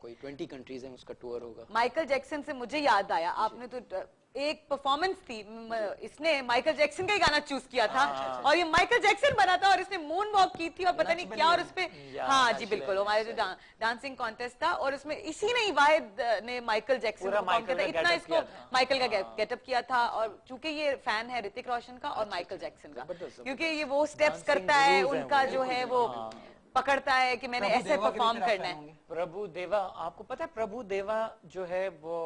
कोई 20 कंट्रीज हैं, उसका टूर होगा। माइकल जैक्सन से मुझे याद आया, आपने तो एक परफॉर्मेंस थी, इसने माइकल जैक्सन का ही गाना चूज किया था और ये माइकल जैक्सन बना था और इसने मून वॉक की थी और पता नहीं क्या, और उसपे हाँ जी बिल्कुल, हमारे जो डांसिंग कॉन्टेस्ट था और उसमें इसी ने वाहिद ने माइकल जैक्सन को परफॉर्म किया था, इतना इसको माइकल का गेटअप किया था। और चूंकि ये फैन है ऋतिक रोशन का और माइकल जैक्सन का, क्योंकि ये वो स्टेप्स करता है, उनका जो है वो पकड़ता है कि मैंने ऐसे परफॉर्म करना है। प्रभु देवा, आपको पता है प्रभु देवा जो है वो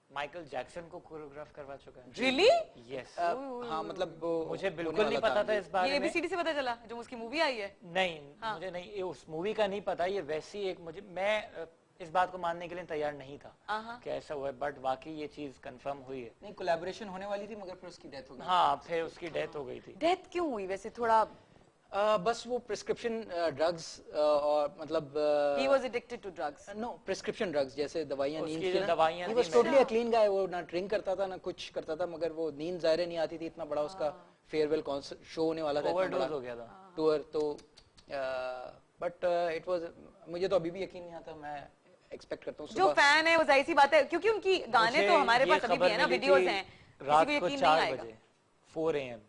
माइकल जैक्सन को कोरियोग्राफ करवा चुका है। रियली? यस। हाँ मतलब मुझे बिल्कुल नहीं पता था इस बारे में। ये एबीसीडी से पता चला जो उसकी मूवी आई है? नहीं, मुझे नहीं, ये उस मूवी का नहीं पता, ये वैसी एक, मुझे, मैं इस बात को मानने के लिए तैयार नहीं था कि ऐसा हुआ है, बट वाकई ये चीज कंफर्म हुई है। नहीं, कोलैबोरेशन होने वाली थी मगर फिर उसकी डेथ हो गई। हाँ, फिर उसकी डेथ हो गई थी। डेथ क्यों हुई वैसे? थोड़ा बस वो प्रिस्क्रिप्शन ड्रग्स और मतलब he was addicted to drugs. No, prescription drugs, जैसे दवाइयां, नींद की दवाइयां, he was totally a clean guy, वो ना ड्रिंक करता था ना कुछ करता था, मगर वो नींद ज़ाहिर नहीं आती थी। इतना बड़ा उसका फेयरवेल कॉन्सर्ट शो होने वाला था, ओवरडोज हो गया था टूर, तो बट इट वाज, मुझे तो अभी भी यकीन नहीं आता। मैं एक्सपेक्ट करता हूँ जो फैन है वो जाहिर सी बात है, क्योंकि उनकी गाने तो हमारे पास अभी भी है ना, वीडियोस हैं, रात को 4 बजे 4 AM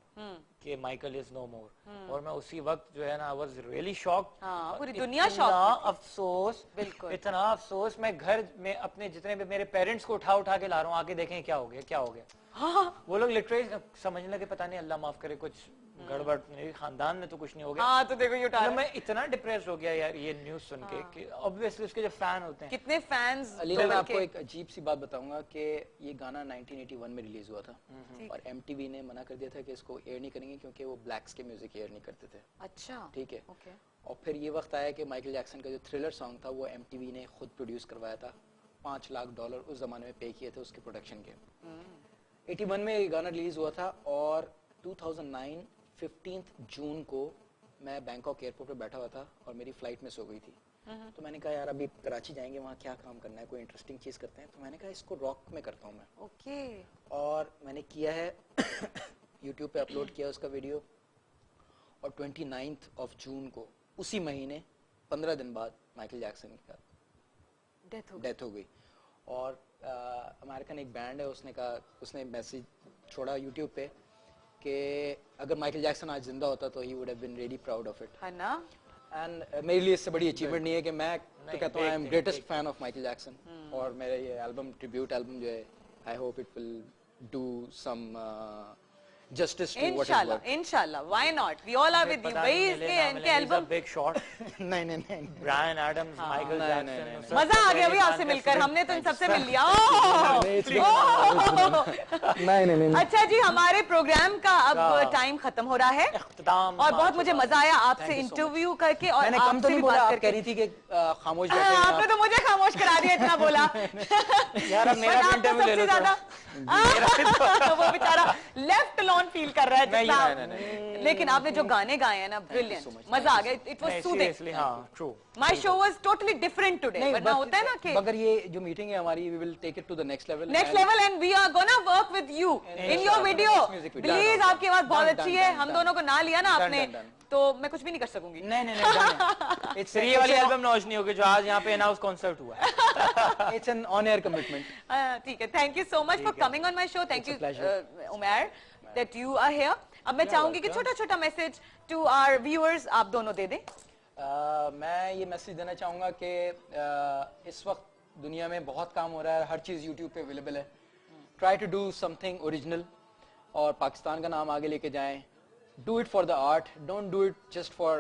कि माइकल इज नो मोर, और मैं उसी वक्त जो है ना, आई वाज रियली शॉक्ड। पूरी दुनिया शॉक। अफसोस, बिल्कुल इतना अफसोस, मैं घर में अपने जितने भी मेरे पेरेंट्स को उठा उठा के ला रहा हूँ, आके देखें क्या हो गया क्या हो गया। वो लोग लिटरली समझने लगे पता नहीं, अल्लाह माफ करे, कुछ गड़बड़, मेरे खानदान में तो कुछ नहीं हो गया। हाँ, तो देखो ये उठा, मैं इतना डिप्रेस हो गया यार ये न्यूज सुन के कि ऑब्वियसली उसके जो फैन होते हैं, कितने फैंस। अलीना, मैं आपको एक अजीब सी बात बताऊंगा कि ये गाना 1981 में रिलीज हुआ था और एमटीवी ने मना कर दिया था कि इसको एयर नहीं करेंगे क्योंकि वो ब्लैक्स के म्यूजिक एयर नहीं करते थे। अच्छा, ठीक है। और फिर ये वक्त आया कि माइकल जैक्सन का जो थ्रिलर सॉन्ग था वो एमटीवी ने खुद प्रोड्यूस करवाया था, $5 लाख उस जमाने में पे किए थे उसके प्रोडक्शन के। 81 में ये गाना रिलीज हुआ था और 2009 15 जून को मैं बैंकॉक एयरपोर्ट पे बैठा हुआ था और मेरी फ्लाइट मिस हो गई थी। तो मैंने कहा यार अभी कराची जाएंगे, वहाँ क्या काम करना है, कोई इंटरेस्टिंग चीज करते हैं। तो मैंने कहा इसको रॉक में करता हूँ मैं। ओके। और मैंने किया है यूट्यूब पे अपलोड किया उसका वीडियो, और 29 जून को उसी महीने 15 दिन बाद माइकल जैक्सन का डेथ हो गई। और अमेरिकन एक बैंड है, उसने कहा, उसने मैसेज छोड़ा यूट्यूब पे कि अगर माइकल जैक्सन आज जिंदा होता तो he would have been really proud of it, है ना। एंड मेरे लिए इससे बड़ी अचीवमेंट नहीं है कि मैं तो कहता हूँ I am greatest fan of Michael Jackson. और मेरा ये एल्बम, ट्रिब्यूट एल्बम जो है, I hope it will do some justice to what is worth. इंशाल्लाह, why not, we all are with you. भाई इनके एल्बम बिग शॉट। नहीं Bryan Adams, Michael Jackson, मजा आ गया अभी आपसे मिलकर, हमने तो इन सबसे मिल लिया। नहीं। अच्छा जी, हमारे प्रोग्राम का अब टाइम खत्म हो रहा है और बहुत मुझे मजा आया आपसे इंटरव्यू करके। और मैंने कम तो नहीं बोला, आप कह रही थी कि खामोश बैठे। आपने तो मुझे खामोश करा दिया, इतना बोला यार। अब मेरा भी इंटरव्यू ले लो ज्यादा। वो बेचारा लेफ्ट अलोन फील कर रहा है। लेकिन आपने जो गाने गाए हैं ना, ब्रिलियंट, मजा आ गया। It was soothing. हाँ, true. My show was totally different today. वरना होता है ना कि मगर ये जो मीटिंग है हमारी, we will take it to the next level and we are gonna work with you in your video. Please, आपकी आवाज बहुत अच्छी है, हम दोनों को ना लिया ना आपने तो मैं कुछ भी नहीं कर सकूंगी। नहीं। इट्स ये वाली एल्बम लॉन्च नहीं होगी जो आज यहाँ पे अनाउंस कॉन्सर्ट हुआ है। It's an on air commitment. ठीक है, thank you so much for coming on my show. Thank you Umar that you are here. अब मैं चाहूंगी कि छोटा छोटा मैसेज टू आवर व्यूअर्स आप दोनों दे दें। मैं ये मैसेज देना चाहूँगा कि इस वक्त दुनिया में बहुत काम हो रहा है, हर चीज़ यूट्यूब पे अवेलेबल है। Try to do something original और पाकिस्तान का नाम आगे लेके जाएं। Do it for the art, don't do it just for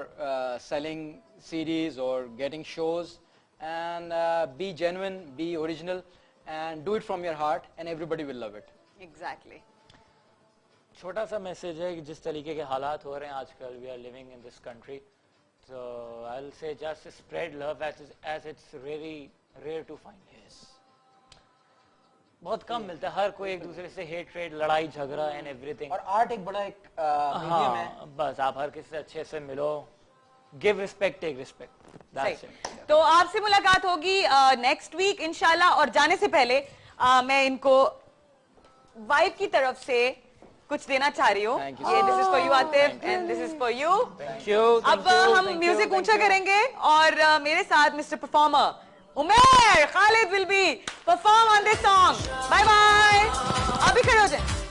selling CDs or getting shows, and be genuine, be original, and do it from your heart and everybody will love it. Exactly. छोटा सा message है कि जिस तरीके के हालात हो रहे हैं आजकल, we are living in this country, so I'll say just spread love as it's really rare to find. Yes. बहुत कम मिलता है, हर कोई एक दूसरे से हेट्रेड, लड़ाई झगड़ा एंड एवरीथिंग। और आर्ट एक बड़ा एक मीडियम है, बस आप हर किसी से अच्छे से मिलो, give respect, take respect, that's it. तो आपसे मुलाकात होगी नेक्स्ट वीक इंशाल्लाह। और जाने से पहले मैं इनको वाइब की तरफ से कुछ देना चाह रही हूँ। ये this is for you Atif and this is for you. Thank you. अब हम म्यूजिक ऊंचा करेंगे और मेरे साथ mister performer Umair Khalid will be perform on this song. Bye bye. आप भी खड़े हो जाए.